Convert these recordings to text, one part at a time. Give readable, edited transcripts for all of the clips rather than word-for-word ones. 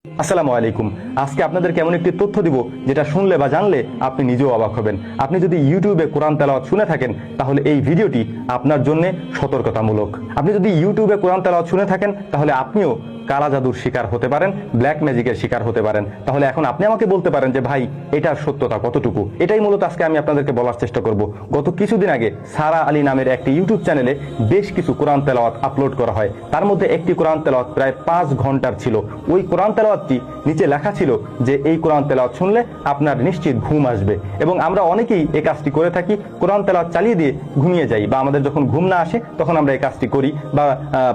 আসসালামু আলাইকুম। আজকে আপনাদেরকে এমন একটি তথ্য দিব যেটা শুনলে বা জানলে আপনি নিজেও অবাক হবেন। আপনি যদি ইউটিউবে কোরআন তেলাওয়াত শুনে থাকেন তাহলে এই ভিডিওটি আপনার জন্য সতর্কতামূলক। আপনি যদি ইউটিউবে কোরআন তেলাওয়াত শুনে থাকেন তাহলে আপনিও কালা জাদুর শিকার হতে পারেন, ব্ল্যাক ম্যাজিকের শিকার হতে পারেন। তাহলে এখন আপনি আমাকে বলতে পারেন যে ভাই এটার সত্যতা কতটুকু? এটাই মূলত আজকে আমি আপনাদেরকে বলার চেষ্টা করব। গত কিছুদিন আগে সারা আলী নামের একটি ইউটিউব চ্যানেলে বেশ কিছু কোরআন তেলাওয়াত আপলোড করা হয়। তার মধ্যে একটি কোরআন তেলাওয়াত প্রায় 5 ঘন্টার ছিল। ওই কোরআন তেলাওয়াতটি নিচে লেখা ছিল যে এই কোরআন তেলাওয়াত শুনলে আপনার নিশ্চিত ঘুম আসবে, এবং আমরা অনেকেই এই কাজটি করে থাকি। কোরআন তেলাওয়াত চালিয়ে দিয়ে ঘুমিয়ে যাই, বা আমাদের যখন ঘুম না আসে তখন আমরা এই কাজটি করি বা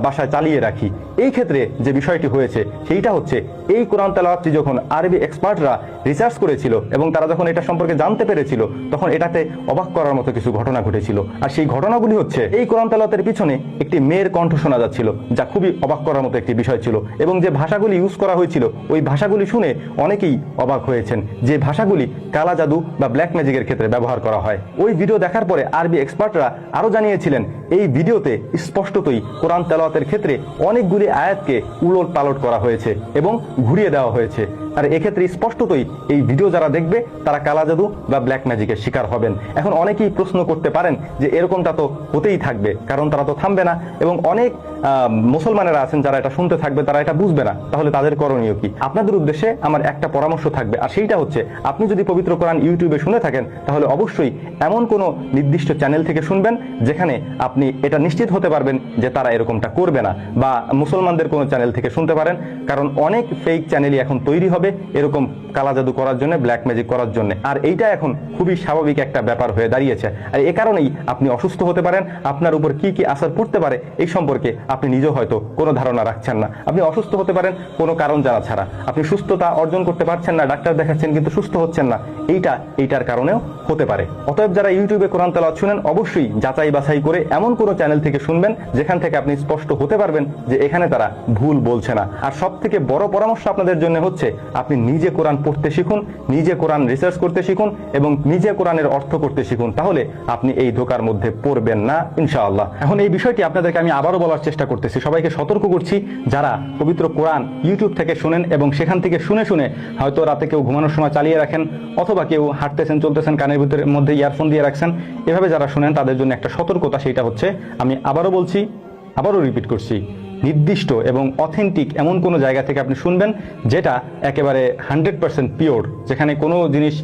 বাসায় চালিয়ে রাখি। এই ক্ষেত্রে যে বিষয়টি হয়েছে সেইটা হচ্ছে, এই কোরআন তেলাওয়াতটি যখন আরবি এক্সপার্টরা রিসার্চ করেছিল এবং তারা যখন এটা সম্পর্কে জানতে পেরেছিল তখন এটাতে অবাক করার মতো কিছু ঘটনা ঘটেছিল। আর সেই ঘটনাগুলি হচ্ছে, এই কোরআন তেলাওয়াতের পিছনে একটি মেয়ের কণ্ঠ শোনা যাচ্ছিল, যা খুবই অবাক করার মতো একটি বিষয় ছিল। এবং যে ভাষাগুলি ইউজ করা হয়েছিল ওই ভাষাগুলি শুনে অনেকেই অবাক হয়েছেন, যে ভাষাগুলি কালা জাদু বা ব্ল্যাক ম্যাজিকের ক্ষেত্রে ব্যবহার করা হয়। ওই ভিডিও দেখার পরে আরবি এক্সপার্টরা আরো জানিয়েছিলেন এই ভিডিওতে স্পষ্টতই কোরআন তেলাওয়াতের ক্ষেত্রে অনেকগুলি আয়াতকে উলট পালট করা হয়েছে এবং ঘুরিয়ে দেওয়া হয়েছে। আর এক্ষেত্রে স্পষ্টতই এই ভিডিও যারা দেখবে তারা কালা জাদু বা ব্ল্যাক ম্যাজিকের শিকার হবেন। এখন অনেকেই প্রশ্ন করতে পারেন যে এরকমটা তো হতেই থাকবে, কারণ তারা তো থামবে না, এবং অনেক মুসলমানেরা আছেন যারা এটা শুনতে থাকবে, তারা এটা বুঝবে না। তাহলে তাদের করণীয় কি? আপনাদের উদ্দেশ্যে আমার একটা পরামর্শ থাকবে, আর সেইটা হচ্ছে, আপনি যদি পবিত্র কোরআন ইউটিউবে শুনে থাকেন তাহলে অবশ্যই এমন কোনো নির্দিষ্ট চ্যানেল থেকে শুনবেন যেখানে আপনি এটা নিশ্চিত হতে পারবেন যে তারা এরকমটা করবে না, বা মুসলমানদের কোনো চ্যানেল থেকে শুনতে পারেন, কারণ অনেক ফেক চ্যানেলই এখন তৈরি হবে এরকম কালা জাদু করার জন্য, ব্ল্যাক ম্যাজিক করার জন্য। আর এইটা এখন খুবই স্বাভাবিক একটা ব্যাপার হয়ে দাঁড়িয়েছে। আর এ কারণেই আপনি অসুস্থ হতে পারেন। আপনার উপর কি কি আসার পড়তে পারে এই সম্পর্কে আপনি নিজেও হয়তো কোনো ধারণা রাখছেন না। আপনি অসুস্থ হতে পারেন কোনো কারণ জানা ছাড়া। আপনি সুস্থতা অর্জন করতে পারছেন না, ডাক্তার দেখাচ্ছেন কিন্তু সুস্থ হচ্ছেন না, এইটার কারণেও হতে পারে। অতএব যারা ইউটিউবে কোরআন তেলাওয়াত শুনেন অবশ্যই যাচাই বাছাই করে এমন কোনো চ্যানেল থেকে শুনবেন যেখান থেকে আপনি স্পষ্ট হতে পারবেন যে এখানে তারা ভুল বলছে না। আর সব থেকে বড় পরামর্শ আপনাদের জন্য হচ্ছে, আপনি নিজে কোরআন পড়তে শিখুন, নিজে কোরআন রিসার্চ করতে শিখুন এবং নিজে কোরআনের অর্থ করতে শিখুন। তাহলে আপনি এই ধোকার মধ্যে পড়বেন না ইনশাআল্লাহ। এখন এই বিষয়টি আপনাদেরকে আমি আবারও বলার চেষ্টা করতেছি, সবাইকে সতর্ক করছি, যারা পবিত্র কোরআন ইউটিউব থেকে শুনেন এবং সেখান থেকে শুনে শুনে হয়তো রাতে কেউ ঘুমানোর সময় চালিয়ে রাখেন, অথবা কেউ হাঁটতেছেন চলতেছেন কানের ভিতরে মধ্যে ইয়ারফোন দিয়ে রাখছেন, এভাবে যারা শুনেন তাদের জন্য একটা সতর্কতা। সেইটা হচ্ছে, আমি আবারও বলছি, আবারও রিপিট করছি, নির্দিষ্ট এবং অথেন্টিক এমন কোনো জায়গা থেকে আপনি শুনবেন যেটা একেবারে 100% পিওর, যেখানে কোনো জিনিস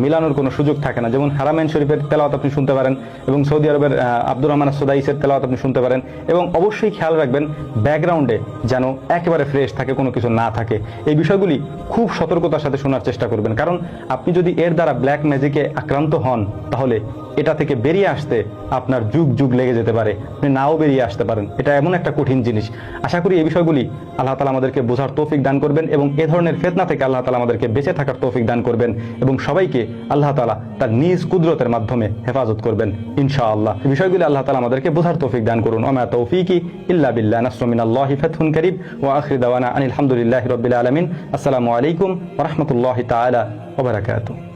মিলানোর কোনো সুযোগ থাকে না। যেমন হারামাইন শরীফের তেলাওয়াত আপনি শুনতে পারেন, এবং সৌদি আরবের আব্দুর রহমান সুদাইসের তেলাওয়াত আপনি শুনতে পারেন। এবং অবশ্যই খেয়াল রাখবেন ব্যাকগ্রাউন্ডে যেন একেবারে ফ্রেশ থাকে, কোনো কিছু না থাকে। এই বিষয়গুলি খুব সতর্কতার সাথে শোনার চেষ্টা করবেন, কারণ আপনি যদি এর দ্বারা ব্ল্যাক ম্যাজিকে আক্রান্ত হন তাহলে এটা থেকে বেরিয়ে আসতে আপনার যুগ যুগ লেগে যেতে পারে, আপনি নাও বেরিয়ে আসতে পারেন। এটা এমন একটা কঠিন জিনিস। আশা করি এই বিষয়গুলি আল্লাহ তাআলা আমাদেরকে বোঝার তৌফিক দান করবেন, এবং এ ধরনের ফিতনা থেকে আল্লাহ তাআলা আমাদেরকে বেঁচে থাকার তৌফিক দান করবেন, এবং সবাইকে আল্লাহ তাআলা তার নিজ কুদরতের মাধ্যমে হেফাজত করবেন ইনশাআল্লাহ। এই বিষয়গুলি আল্লাহ তাআলা আমাদেরকে বোঝার তৌফিক দান করুন। ওয়া মা তৌফিকি ইল্লা বিল্লাহ, নাসরুম মিনাল্লাহি ফাতহুন কারীব, ওয়া আখিরু দাওয়ানা আনিল হামদুলিল্লাহি রাব্বিল আলামিন। আসসালামু আলাইকুম ওয়া রাহমাতুল্লাহি তাআলা ওয়া বারাকাতুহু।